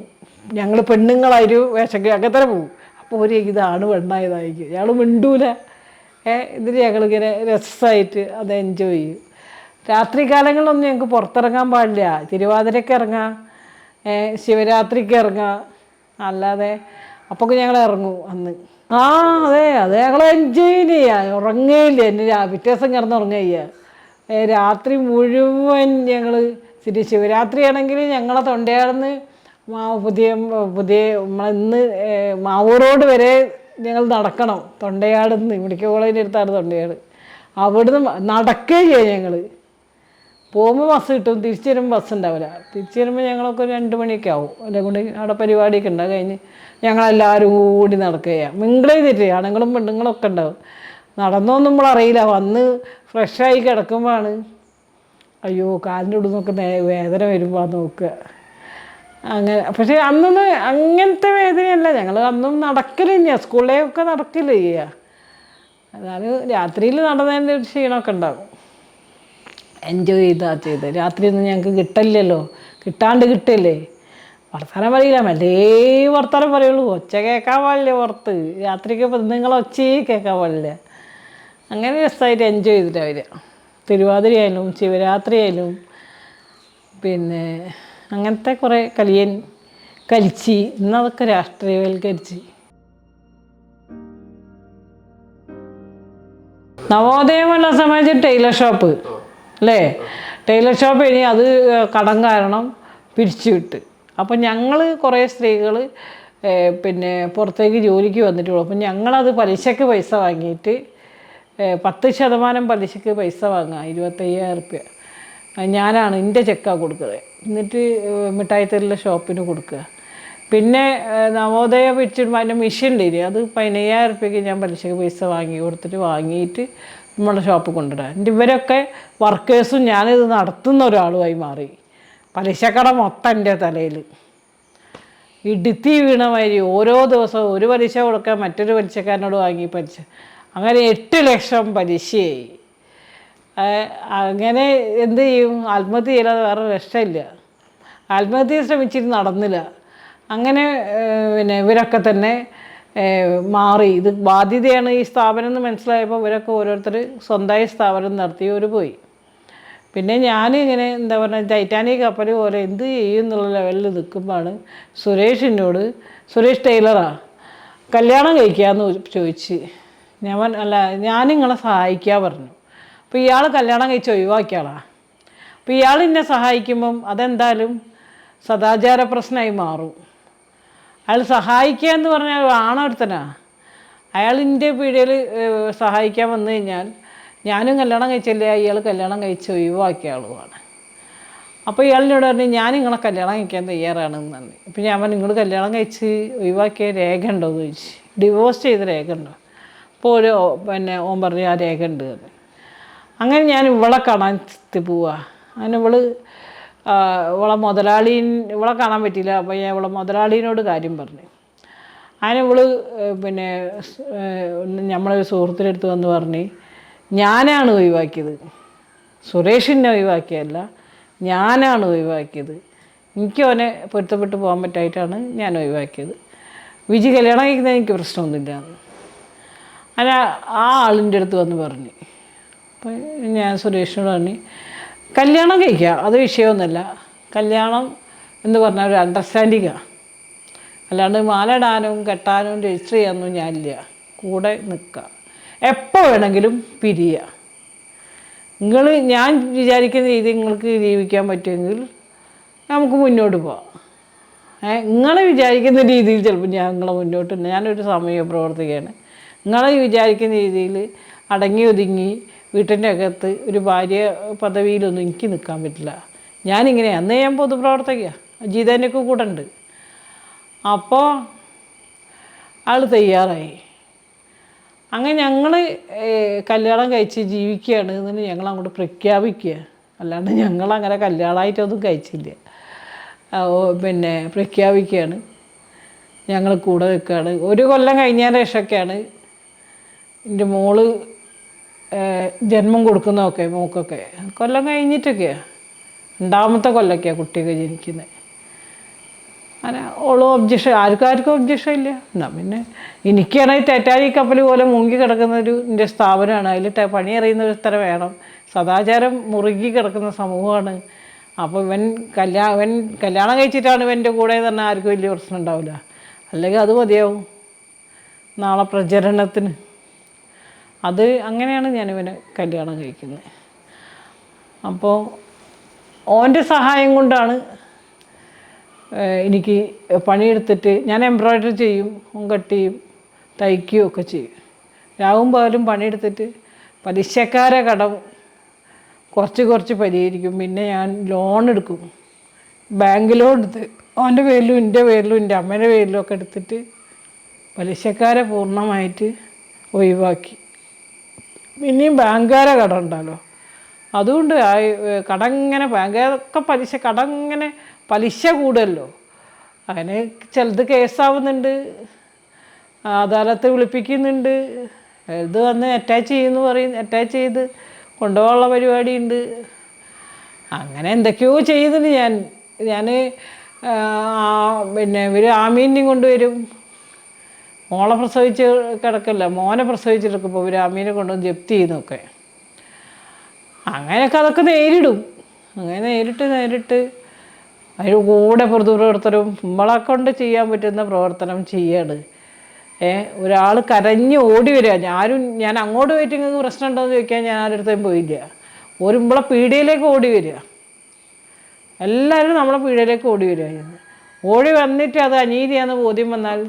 ഞങ്ങൾ പെണ്ണുങ്ങളായൊരു വേഷം അങ്ങനത്തെ പോവും. അപ്പോൾ ഒരു ഇതാണ് പെണ്ണായതായിരിക്കും. ഞങ്ങൾ മിണ്ടൂല. ഇതിൽ ഞങ്ങളിങ്ങനെ രസമായിട്ട് അത് എൻജോയ് ചെയ്യും. രാത്രി കാലങ്ങളിലൊന്നും ഞങ്ങൾക്ക് പുറത്തിറങ്ങാൻ പാടില്ല. തിരുവാതിരയ്ക്ക് ഇറങ്ങാം, ശിവരാത്രിക്ക് ഇറങ്ങാം, അല്ലാതെ അപ്പൊക്കെ ഞങ്ങൾ ഇറങ്ങും അന്ന്. അതെ ഞങ്ങൾ എൻജോയ് ചെയ്യുക. ഉറങ്ങുകയില്ല. എന്നെ പിറ്റേ ദിവസം കിടന്ന് ഉറങ്ങുക. രാത്രി മുഴുവൻ ഞങ്ങൾ ശിവരാത്രി ആണെങ്കിൽ ഞങ്ങളെ തൊണ്ടയാടുന്ന് പുതിയ നമ്മളിന്ന് മാവൂർ റോഡ് വരെ ഞങ്ങൾ നടക്കണം. തൊണ്ടയാടുന്ന് മെഡിക്കൽ കോളേജിൻ്റെ അടുത്താണ് തൊണ്ടയാട്. അവിടുന്ന് നടക്കുകയും ചെയ്യാം. ഞങ്ങൾ പോകുമ്പോൾ ബസ് കിട്ടും, തിരിച്ചു വരുമ്പോൾ ബസ് ഉണ്ടാവില്ല. തിരിച്ചു വരുമ്പോൾ ഞങ്ങളൊക്കെ ഒരു 2 മണിയൊക്കെ ആവും. എല്ലാം കൊണ്ട് അവിടെ പരിപാടിയൊക്കെ ഉണ്ടാകും. കഴിഞ്ഞ് ഞങ്ങളെല്ലാവരും കൂടി നടക്കുക. മിങ്കിൾ ചെയ്തിട്ട് ആണുങ്ങളും പെണ്ണുങ്ങളൊക്കെ ഉണ്ടാവും. നടന്നൊന്നും നമ്മളറിയില്ല. വന്ന് ഫ്രഷായി കിടക്കുമ്പോഴാണ് അയ്യോ കാലിൻ്റെ ഉള്ളിൽ നിന്നൊക്കെ വേദന വരുമ്പോൾ നോക്കുക. അങ്ങനെ. പക്ഷേ അന്നൊന്നും അങ്ങനത്തെ വേദനയല്ല. ഞങ്ങൾ അന്നും നടക്കലില്ല. സ്കൂളിലേക്കൊക്കെ നടക്കില്ല ചെയ്യുക. എന്നാലും രാത്രിയിൽ നടന്നതിൻ്റെ ഒരു ക്ഷീണമൊക്കെ ഉണ്ടാകും. എൻജോയ് ചെയ്ത് രാത്രിയൊന്നും ഞങ്ങൾക്ക് കിട്ടില്ലല്ലോ. കിട്ടില്ലേ. വർത്തമാനം പറയില്ല. മല്ലേ വർത്തമാനം പറയുള്ളൂ. ഒച്ച കേൾക്കാൻ പാടില്ല പുറത്ത്. രാത്രിക്ക് നിങ്ങളെ ഒച്ചയും കേൾക്കാൻ പാടില്ല. അങ്ങനെ രസമായിട്ട് എൻജോയ് ചെയ്തിട്ട് അവർ തിരുവാതിരയായാലും ശിവരാത്രി ആയാലും പിന്നെ അങ്ങനത്തെ കുറേ കളിച്ച് ഇന്നതൊക്കെ രാഷ്ട്രീയവൽക്കരിച്ച്. നവോദയമുള്ള സമയത്ത് ടൈലർ ഷോപ്പ് അല്ലേ? ടൈലർ ഷോപ്പ് ഇനി അത് കടം കാരണം പിരിച്ചുവിട്ട്. അപ്പം ഞങ്ങൾ കുറേ സ്ത്രീകൾ പിന്നെ പുറത്തേക്ക് ജോലിക്ക് വന്നിട്ടുള്ളൂ. അപ്പം ഞങ്ങളത് പലിശക്ക് പൈസ വാങ്ങിയിട്ട് 10% പലിശക്ക് പൈസ വാങ്ങുക. 25,000 റുപ്യ ഞാനാണ് എൻ്റെ ചെക്കാണ് കൊടുക്കുന്നത്. എന്നിട്ട് മിഠായിത്തെരുവിലെ ഷോപ്പിന് കൊടുക്കുക. പിന്നെ നവോദയ പിരിച്ചിടുമ്പോൾ അതിൻ്റെ മെഷീൻ ഉണ്ടായില്ലേ, അത് 15,000 റുപ്യക്ക് ഞാൻ പലിശക്ക് പൈസ വാങ്ങിയിട്ട് നമ്മുടെ ഷോപ്പ് കൊണ്ടിടാം. എൻ്റെ ഇവരൊക്കെ വർക്കേഴ്സും ഞാനിത് നടത്തുന്ന ഒരാളുമായി മാറി. പലിശക്കട മൊത്തം എൻ്റെ തലയിൽ ഇടുത്തി വീണ മാതിരി ഓരോ ദിവസവും ഒരു പലിശ കൊടുക്കാൻ മറ്റൊരു പലിശക്കാരനോട് വാങ്ങി പലിശ. അങ്ങനെ 8 ലക്ഷം പലിശയായി. അങ്ങനെ എന്ത് ചെയ്യും? ആത്മഹത്യ ചെയ്യാതെ വേറെ രക്ഷയില്ല. ആത്മഹത്യ ശ്രമിച്ചിട്ട് നടന്നില്ല. അങ്ങനെ പിന്നെ ഇവരൊക്കെ തന്നെ മാറി. ഇത് ബാധ്യതയാണ് ഈ സ്ഥാപനം എന്ന് മനസ്സിലായപ്പോൾ ഇവരൊക്കെ ഓരോരുത്തർ സ്വന്തമായി സ്ഥാപനം നടത്തിയവർ പോയി. പിന്നെ ഞാനിങ്ങനെ എന്താ പറയുക ടൈറ്റാനിക് കപ്പൽ പോലെ എന്ത് ചെയ്യും എന്നുള്ള ലെവലിൽ നിൽക്കുമ്പോഴാണ് സുരേഷ് ടൈലറാണ് കല്യാണം കഴിക്കാമെന്ന് ചോദിച്ച്. ഞാൻ നിങ്ങളെ സഹായിക്കാൻ പറഞ്ഞു. അപ്പോൾ ഇയാൾ കല്യാണം കഴിച്ച് ഒഴിവാക്കിയ ആളാണ്. അപ്പോൾ ഇയാൾ എന്നെ സഹായിക്കുമ്പം അതെന്തായാലും സദാചാര പ്രശ്നമായി മാറും. അയാൾ സഹായിക്കുക എന്ന് പറഞ്ഞാൽ ആണൊരുത്തനാണ്. അയാൾ എൻ്റെ പീടികയിൽ സഹായിക്കാൻ വന്നു കഴിഞ്ഞാൽ ഞാനും കല്യാണം കഴിച്ചില്ല, ഇയാൾ കല്യാണം കഴിച്ച് ഒഴിവാക്കിയ ആളുമാണ്. അപ്പോൾ ഇയാളിനോട് പറഞ്ഞു ഞാൻ നിങ്ങളെ കല്യാണം കഴിക്കാൻ തയ്യാറാണെന്ന് പറഞ്ഞു. അപ്പോൾ ഞാൻ പറഞ്ഞു നിങ്ങൾ കല്യാണം കഴിച്ച് ഒഴിവാക്കിയ രേഖ ഉണ്ടോ എന്ന് ചോദിച്ചു. ഡിവോഴ്സ് ചെയ്ത രേഖ ഉണ്ടോ? അപ്പോൾ പിന്നെ ഓൻ പറഞ്ഞു ആ രേഖ ഉണ്ട്. അങ്ങനെ ഞാൻ ഇവളെ കാണാൻ പോവുക. അങ്ങനെ ഇവളെ കാണാൻ പറ്റിയില്ല. അപ്പോൾ ഞാൻ ഇവളെ മുതലാളീനോട് കാര്യം പറഞ്ഞു. അങ്ങനെ പിന്നെ നമ്മളൊരു സുഹൃത്തിൻ്റെ അടുത്ത് വന്ന് പറഞ്ഞ് ഞാനാണ് ഒഴിവാക്കിയത്, സുരേഷിനെ ഒഴിവാക്കിയല്ല, ഞാനാണ് ഒഴിവാക്കിയത്. എനിക്ക് അവനെ പൊരുത്തപ്പെട്ട് പോകാൻ പറ്റായിട്ടാണ് ഞാൻ ഒഴിവാക്കിയത്. വിജി കല്യാണം കഴിക്കുന്നത് എനിക്ക് പ്രശ്നമൊന്നുമില്ല. അങ്ങനെ ആ ആളിൻ്റെ അടുത്ത് വന്ന് പറഞ്ഞു. അപ്പോൾ ഞാൻ സുരേഷിനോട് പറഞ്ഞു കല്യാണം കഴിക്കുക അത് വിഷയമൊന്നുമല്ല. കല്യാണം എന്ന് പറഞ്ഞാൽ ഒരു അണ്ടർസ്റ്റാൻഡിങ്ങാണ്. അല്ലാണ്ട് മാലയിടാനും കെട്ടാനും രജിസ്റ്റർ ചെയ്യാനൊന്നും ഞാനില്ല. കൂടെ നിൽക്കുക, എപ്പോൾ വേണമെങ്കിലും പിരിയുക. ഞാൻ വിചാരിക്കുന്ന രീതിയിൽ നിങ്ങൾക്ക് ജീവിക്കാൻ പറ്റുമെങ്കിൽ നമുക്ക് മുന്നോട്ട് പോവാം. നിങ്ങൾ വിചാരിക്കുന്ന രീതിയിൽ ചിലപ്പോൾ നിങ്ങളെ മുന്നോട്ടുണ്ട്. ഞാനൊരു സമയ പ്രവർത്തിക്കുകയാണ്. നിങ്ങൾ വിചാരിക്കുന്ന രീതിയിൽ അടങ്ങി ഒതുങ്ങി വീട്ടിൻ്റെ അകത്ത് ഒരു ഭാര്യ പദവിയിലൊന്നും എനിക്ക് നിൽക്കാൻ പറ്റില്ല. ഞാനിങ്ങനെ അന്നേ ഞാൻ പൊതുപ്രവർത്തക ജീതേനൊക്കെ കൂടെ ഉണ്ട്. അപ്പോൾ ആൾ തയ്യാറായി. അങ്ങനെ ഞങ്ങൾ കല്യാണം കഴിച്ച് ജീവിക്കുകയാണ് എന്ന് ഞങ്ങൾ അങ്ങോട്ട് പ്രഖ്യാപിക്കുക. അല്ലാണ്ട് ഞങ്ങളങ്ങനെ കല്യാണമായിട്ടൊന്നും കഴിച്ചില്ല. പിന്നെ പ്രഖ്യാപിക്കുകയാണ്, ഞങ്ങൾ കൂടെ നിൽക്കുകയാണ്. 1 കൊല്ലം കഴിഞ്ഞതിന് ശേഷമൊക്കെയാണ് എൻ്റെ മോള് ജന്മം കൊടുക്കുന്നതൊക്കെ, മോക്കൊക്കെ കൊല്ലം കഴിഞ്ഞിട്ടൊക്കെയാണ്, 2ാമത്തെ കൊല്ലമൊക്കെയാണ് കുട്ടിയൊക്കെ ജനിക്കുന്നത്. അങ്ങനെ ഓളോ ഒബ്ജക്ഷൻ, ആർക്കും ഒബ്ജക്ഷൻ ഇല്ല. എന്നാൽ പിന്നെ എനിക്കാണെങ്കിൽ ടൈറ്റാനിക് കപ്പൽ പോലെ മുങ്ങി കിടക്കുന്നൊരു എൻ്റെ സ്ഥാപനമാണ്, അതിൽ പണി അറിയുന്ന ഒരു സ്ഥലം വേണം. സദാചാരം മുറുകി കിടക്കുന്ന സമൂഹമാണ്. അപ്പോൾ ഇവൻ കല്യാണം കഴിച്ചിട്ടാണ് ഇവൻ്റെ കൂടെ തന്നെ ആർക്കും വലിയ പ്രശ്നം ഉണ്ടാവില്ല. അല്ലെങ്കിൽ അത് മതിയാവും നാളെ പ്രചരണത്തിന്. അങ്ങനെയാണ് ഞാനിവനെ കല്യാണം കഴിക്കുന്നത്. അപ്പോൾ ഓൻ്റെ സഹായം കൊണ്ടാണ് എനിക്ക് പണിയെടുത്തിട്ട് ഞാൻ എംബ്രോയ്ഡറി ചെയ്യും, കട്ട് ചെയ്യും, തയ്ക്കുകയും ഒക്കെ ചെയ്യും. രാവും പകലും പണിയെടുത്തിട്ട് പലിശക്കാരെ കടം കുറച്ച് പരിഹരിക്കും. പിന്നെ ഞാൻ ലോൺ എടുക്കും, ബാങ്ക് ലോൺ എടുത്ത് അവൻ്റെ പേരിലും എൻ്റെ പേരിലും എൻ്റെ അമ്മേൻ്റെ പേരിലും ഒക്കെ എടുത്തിട്ട് പലിശക്കാരെ പൂർണ്ണമായിട്ട് ഒഴിവാക്കി. പിന്നെയും ബാങ്കുകാരെ കടം ഉണ്ടല്ലോ, അതുകൊണ്ട് കടം ഇങ്ങനെ ബാങ്കുകാരൊക്കെ കടം ഇങ്ങനെ പലിശ കൂടുമല്ലോ. അങ്ങനെ ചിലത് കേസാവുന്നുണ്ട്, അദാലത്ത് വിളിപ്പിക്കുന്നുണ്ട്, ഇത് വന്ന് അറ്റാച്ച് ചെയ്യുമെന്ന് പറയും, അറ്റാച്ച് ചെയ്ത് കൊണ്ടുപോകാനുള്ള പരിപാടിയുണ്ട്. അങ്ങനെ എന്തൊക്കെയോ ചെയ്യുന്നുണ്ട് ഞാൻ. പിന്നെ ഇവർ ആമീനെയും കൊണ്ടുവരും, മോളെ പ്രസവിച്ച് കിടക്കില്ല, മോനെ പ്രസവിച്ചെടുക്കുമ്പോൾ ഇവർ ആമീനെ കൊണ്ടുവന്ന് ജപ്തി ചെയ്യുന്നൊക്കെ. അങ്ങനെയൊക്കെ അതൊക്കെ നേരിടും. അങ്ങനെ നേരിട്ട് അതിന് കൂടെ പൊതുപ്രവർത്തനവും നമ്മളെ കൊണ്ട് ചെയ്യാൻ പറ്റുന്ന പ്രവർത്തനം ചെയ്യാണ്. ഒരാൾ കരഞ്ഞ് ഓടി വരിക, ഞാൻ അങ്ങോട്ട് പോയിട്ട് നിങ്ങൾക്ക് പ്രശ്നം ഉണ്ടോ എന്ന് ചോദിക്കാൻ ഞാൻ ആരുടെ അടുത്തേയും പോയില്ല. നമ്മളെ പീടികയിലേക്ക് ഓടി വരിക, എല്ലാവരും നമ്മളെ പീടികയിലേക്ക് ഓടി വരിക. ഓടി വന്നിട്ട് അത് അനീതിയാണെന്ന് ബോധ്യം വന്നാൽ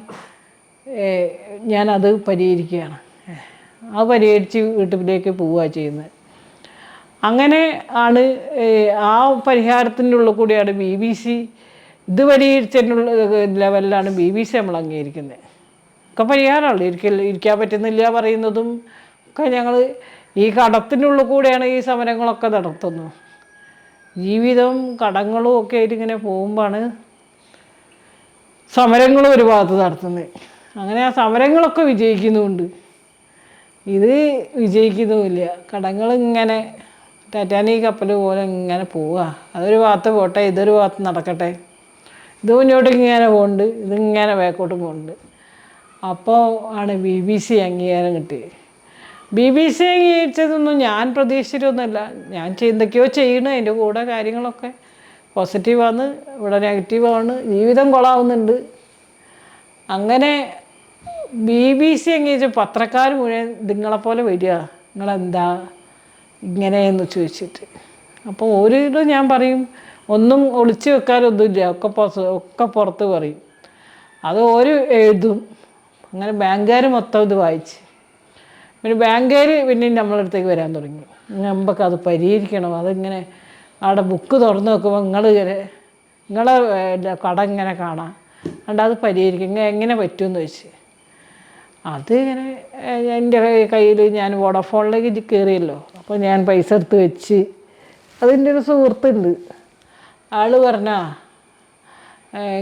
ഞാനത് പരിഹരിക്കുകയാണ്. അത് പരിഹരിച്ച് വീട്ടിലേക്ക് പോവുക ചെയ്യുന്നത്. അങ്ങനെ ആണ് ആ പരിഹാരത്തിൻ്റെ ഉള്ളിൽ കൂടിയാണ് BBC ഇത് പരിഹരിച്ചതിനുള്ള ലെവലിലാണ് BBC നമ്മൾ അംഗീകരിക്കുന്നത്. ഒക്കെ പരിഹാരമുള്ളൂ, ഇരിക്കാൻ പറ്റുന്നില്ല പറയുന്നതും ഒക്കെ ഞങ്ങൾ ഈ കടത്തിൻ്റെ ഉള്ളിൽ കൂടെയാണ് ഈ സമരങ്ങളൊക്കെ നടത്തുന്നത്. ജീവിതവും കടങ്ങളും ഒക്കെ ആയിട്ട് ഇങ്ങനെ പോകുമ്പോഴാണ് സമരങ്ങളും ഒരു ഭാഗത്ത് നടത്തുന്നത്. അങ്ങനെ ആ സമരങ്ങളൊക്കെ വിജയിക്കുന്നുമുണ്ട്, ഇത് വിജയിക്കുന്നുമില്ല. കടങ്ങളിങ്ങനെ ടൈറ്റാനിക് കപ്പൽ പോലെ ഇങ്ങനെ പോവുക. അതൊരു ഭാഗത്ത് പോട്ടെ, ഇതൊരു ഭാഗത്ത് നടക്കട്ടെ, ഇത് മുന്നോട്ട് ഇങ്ങനെ പോകുന്നുണ്ട്, ഇതിങ്ങനെ ബാക്കോട്ട് പോകുന്നുണ്ട്. അപ്പോൾ ആണ് BBC അംഗീകാരം കിട്ടിയത്. BBC അംഗീകരിച്ചതൊന്നും ഞാൻ പ്രതീക്ഷിച്ചിട്ടൊന്നുമല്ല. ഞാൻ എന്തൊക്കെയോ ചെയ്യണം, അതിൻ്റെ കൂടെ കാര്യങ്ങളൊക്കെ പോസിറ്റീവാണ്, ഇവിടെ നെഗറ്റീവാണ്, ജീവിതം കൊളാവുന്നുണ്ട്. അങ്ങനെ BBC അംഗീകരിച്ച പത്രക്കാർ മുഴുവൻ നിങ്ങളെപ്പോലെ വരിക, നിങ്ങളെന്താ ഇങ്ങനെയെന്ന് ചോദിച്ചിട്ട്. അപ്പോൾ ഒരു ഞാൻ പറയും, ഒന്നും ഒളിച്ചു വെക്കാനൊന്നുമില്ല, ഒക്കെ പുറത്ത് പറയും. അത് എഴുതും. അങ്ങനെ ബാങ്കുകാർ മൊത്തം ഇത് വായിച്ച് പിന്നെ ബാങ്കുകാർ പിന്നെയും നമ്മളടുത്തേക്ക് വരാൻ തുടങ്ങി. നമുക്ക് അത് പരിഹരിക്കണം, അതിങ്ങനെ അവിടെ ബുക്ക് തുറന്ന് നോക്കുമ്പോൾ നിങ്ങളെ കട ഇങ്ങനെ കാണാം, അതുകൊണ്ട് അത് പരിഹരിക്കും, എങ്ങനെ പറ്റുമെന്ന് ചോദിച്ച്. അത് ഇങ്ങനെ എൻ്റെ കയ്യിൽ ഞാൻ വോഡഫോണിലേക്ക് കയറിയല്ലോ, അപ്പോൾ ഞാൻ പൈസ എടുത്ത് വെച്ച്. അതിൻ്റെ ഒരു സുഹൃത്തുണ്ട്, ആൾ പറഞ്ഞാൽ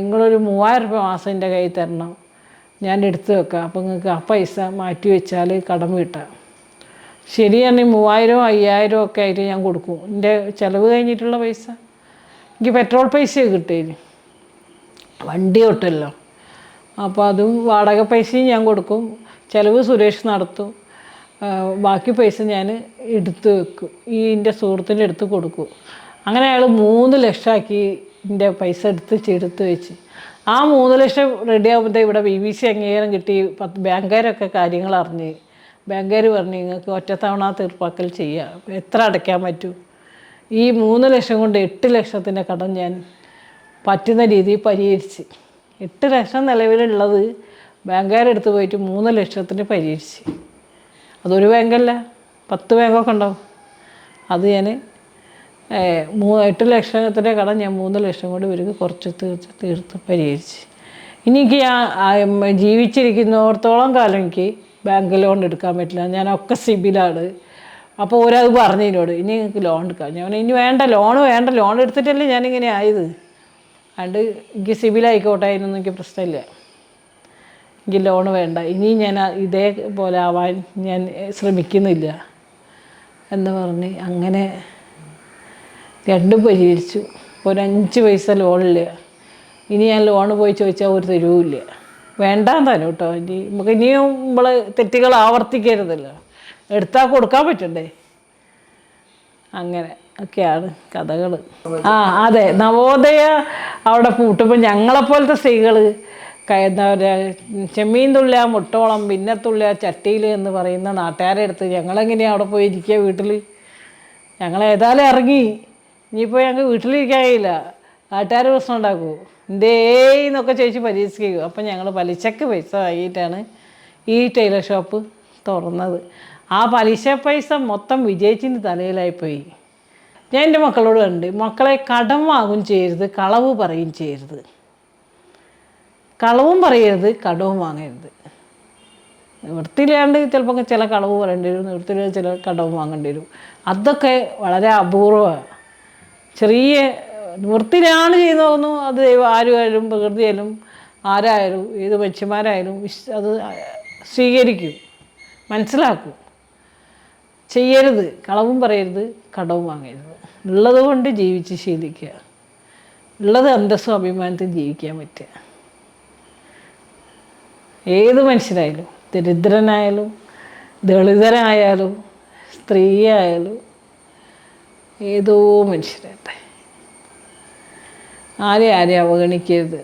നിങ്ങളൊരു 3000 രൂപ മാസം എൻ്റെ കയ്യിൽ തരണം, ഞാൻ എടുത്ത് വെക്കാം, അപ്പോൾ നിങ്ങൾക്ക് ആ പൈസ മാറ്റി വെച്ചാൽ കടം വീട്ടാം. ശരിയാണ്, 3000 5000 ഒക്കെ ആയിട്ട് ഞാൻ കൊടുക്കും. എൻ്റെ ചിലവ് കഴിഞ്ഞിട്ടുള്ള പൈസ, എനിക്ക് പെട്രോൾ പൈസ കിട്ടിയിന്, വണ്ടി തൊട്ടല്ലോ. അപ്പോൾ അതും വാടക പൈസയും ഞാൻ കൊടുക്കും, ചിലവ് സുരേഷ് നടത്തും, ബാക്കി പൈസ ഞാൻ എടുത്ത് വെക്കും, എൻ്റെ സുഹൃത്തിൻ്റെ അടുത്ത് കൊടുക്കും. അങ്ങനെ അയാൾ 3 ലക്ഷമാക്കി എൻ്റെ പൈസ എടുത്ത് വെച്ച്. ആ 3 ലക്ഷം റെഡി ആകുമ്പോഴത്തേ ഇവിടെ BBC അംഗീകാരം കിട്ടി. ബാങ്കുകാരൊക്കെ കാര്യങ്ങൾ അറിഞ്ഞ്, ബാങ്കുകാർ പറഞ്ഞു നിങ്ങൾക്ക് ഒറ്റത്തവണ തീർപ്പാക്കൽ ചെയ്യാം, എത്ര അടയ്ക്കാൻ പറ്റും. ഈ 3 ലക്ഷം കൊണ്ട് 8 ലക്ഷത്തിൻ്റെ കടം ഞാൻ പറ്റുന്ന രീതിയിൽ പരിഹരിച്ച്. 8 ലക്ഷം നിലവിലുള്ളത് ബാങ്കുകാരെടുത്ത് പോയിട്ട് 3 ലക്ഷത്തിന് പരിഹരിച്ച്. അതൊരു ബാങ്കല്ല, 10 ബാങ്കൊക്കെ ഉണ്ടാവും. അത് ഞാൻ 8 ലക്ഷത്തിൻ്റെ കടം ഞാൻ 3 ലക്ഷം കൊണ്ട് ഇവർക്ക് കുറച്ച് തീർത്ത് പരിഹരിച്ച്. എനിക്ക് ജീവിച്ചിരിക്കുന്നിടത്തോളം കാലം എനിക്ക് ബാങ്ക് ലോൺ എടുക്കാൻ പറ്റില്ല. ഞാനൊക്കെ സിബിലാണ്, അപ്പോൾ ഓരത് പറഞ്ഞു എന്നോട്, ഇനി നിങ്ങൾക്ക് ലോൺ എടുക്കാം. ഞാൻ ഇനി വേണ്ട, ലോൺ എടുത്തിട്ടല്ലേ ഞാനിങ്ങനെ ആയത്. അതുകൊണ്ട് എനിക്ക് സിബിലായിക്കോട്ടെ, അതിനൊന്നും എനിക്ക് പ്രശ്നമില്ല, എനിക്ക് ലോൺ വേണ്ട, ഇനി ഞാൻ ഇതേപോലെ ആവാൻ ഞാൻ ശ്രമിക്കുന്നില്ല എന്ന് പറഞ്ഞ് അങ്ങനെ രണ്ടും പരിഹരിച്ചു. ഒരു 5 പൈസ ലോണില്ല. ഇനി ഞാൻ ലോണ് പോയി ചോദിച്ചാൽ ഒരു തരുവുമില്ല. വേണ്ടാന്ന് തന്നെ കേട്ടോ. നമുക്ക് ഇനിയും നമ്മൾ തെറ്റുകൾ ആവർത്തിക്കരുതല്ലോ, എടുത്താൽ കൊടുക്കാൻ പറ്റണ്ടേ. അങ്ങനെ ഒക്കെയാണ് കഥകൾ. അതെ, നവോദയ അവിടെ പൂട്ടുമ്പോൾ ഞങ്ങളെപ്പോലത്തെ സ്ത്രീകൾ എന്താ പറയുക, ചെമ്മീൻ തുള്ളിയ മുട്ടോളം പിന്നെ തുള്ളിയ ചട്ടിയിൽ എന്ന് പറയുന്ന നാട്ടുകാരെ അടുത്ത് ഞങ്ങളെങ്ങനെയാണ് അവിടെ പോയി ഇരിക്കുക വീട്ടിൽ? ഞങ്ങളേതായാലും ഇറങ്ങി, ഇനിയിപ്പോൾ ഞങ്ങൾക്ക് വീട്ടിലിരിക്കാൻ കഴിയില്ല, നാട്ടുകാർ പ്രശ്നം ഉണ്ടാക്കൂ, എന്നൊക്കെ ചോദിച്ച് പരീക്ഷിക്കും. അപ്പം ഞങ്ങൾ പലിശക്ക് പൈസ വാങ്ങിയിട്ടാണ് ഈ ടൈലർ ഷോപ്പ് തുറന്നത്. ആ പലിശ പൈസ മൊത്തം വിജയിച്ചിൻ്റെ തലയിലായിപ്പോയി. ഞാൻ എൻ്റെ മക്കളോട് കണ്ട്, മക്കളെ കടം വാങ്ങും ചെയ്യരുത്, കളവ് പറയും ചെയ്യരുത്. കളവും പറയരുത്, കടവും വാങ്ങരുത്. നിവൃത്തിയില്ലാണ്ട് ചിലപ്പോൾ ചില കളവ് പറയേണ്ടി വരും, നിവൃത്തിയില്ല ചില കടവും വാങ്ങേണ്ടി വരും. അതൊക്കെ വളരെ അപൂർവമാണ്. ചെറിയ നിവൃത്തിയിലാണ് ചെയ്യുന്നതെന്നു അത് ആരുമായാലും പ്രകൃതിയായാലും ആരായാലും ഏത് മനുഷ്യന്മാരായാലും അത് സ്വീകരിക്കും, മനസ്സിലാക്കും. ചെയ്യരുത്, കളവും പറയരുത്, കടവും വാങ്ങരുത്. ഉള്ളത് കൊണ്ട് ജീവിച്ച് ശീലിക്കുക, ഉള്ളത് അന്തസ്സും അഭിമാനത്തിൽ ജീവിക്കാൻ പറ്റുക. ഏത് മനുഷ്യരായാലും, ദരിദ്രനായാലും ദളിതനായാലും സ്ത്രീ ആയാലും ഏതോ മനുഷ്യരാട്ടെ, ആരെയും അവഗണിക്കരുത്.